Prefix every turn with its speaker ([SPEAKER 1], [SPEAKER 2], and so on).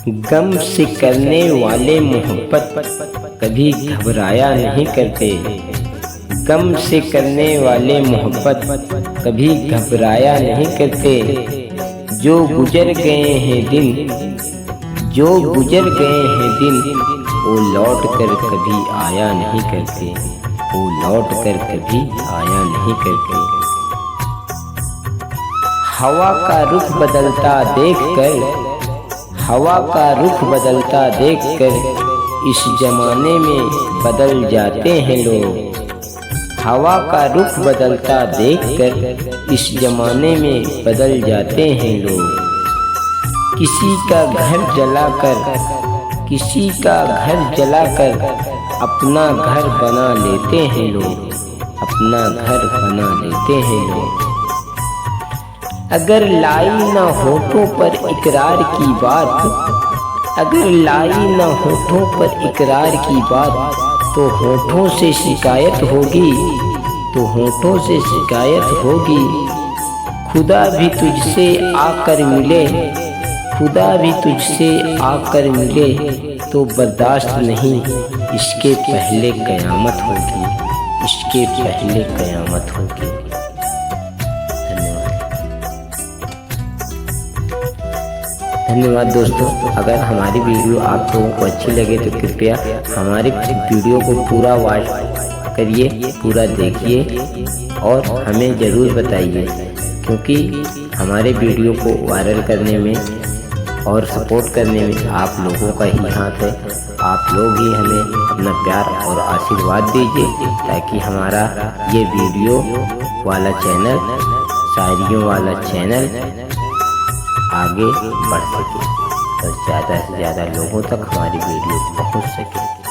[SPEAKER 1] गम से करने वाले मोहब्बत कभी घबराया नहीं करते। गम से करने वाले मोहब्बत कभी घबराया नहीं करते। जो गुजर गए हैं दिन, जो गुजर गए हैं दिन, वो लौट कर कभी आया नहीं करते। वो लौट कर कभी आया नहीं करते। हवा का रुख बदलता देखकर, हवा का रुख बदलता देखकर इस जमाने में बदल जाते हैं लोग। हवा का रुख बदलता देखकर इस जमाने में बदल जाते हैं लोग। किसी का घर जलाकर, किसी का घर जलाकर अपना घर बना लेते हैं लोग। अपना घर बना लेते हैं लोग। अगर लाई न होठों पर इकरार की बात, अगर लाई न होठों पर इकरार की बात, तो होठों से शिकायत होगी, तो होठों से शिकायत होगी। खुदा भी तुझसे आकर मिले, खुदा भी तुझसे आकर मिले, तो बर्दाश्त नहीं, इसके पहले क़यामत होगी, इसके पहले क़यामत होगी। धन्यवाद दोस्तों। अगर हमारी वीडियो आप लोगों को अच्छी लगे तो कृपया हमारी वीडियो को पूरा वॉच करिए, पूरा देखिए और हमें ज़रूर बताइए, क्योंकि हमारे वीडियो को वायरल करने में और सपोर्ट करने में आप लोगों का ही हाथ है। आप लोग ही हमें अपना प्यार और आशीर्वाद दीजिए, ताकि हमारा ये वीडियो वाला चैनल, शायरियों वाला चैनल आगे बढ़ सके और ज़्यादा से ज़्यादा लोगों तक हमारी वीडियो पहुंच सके।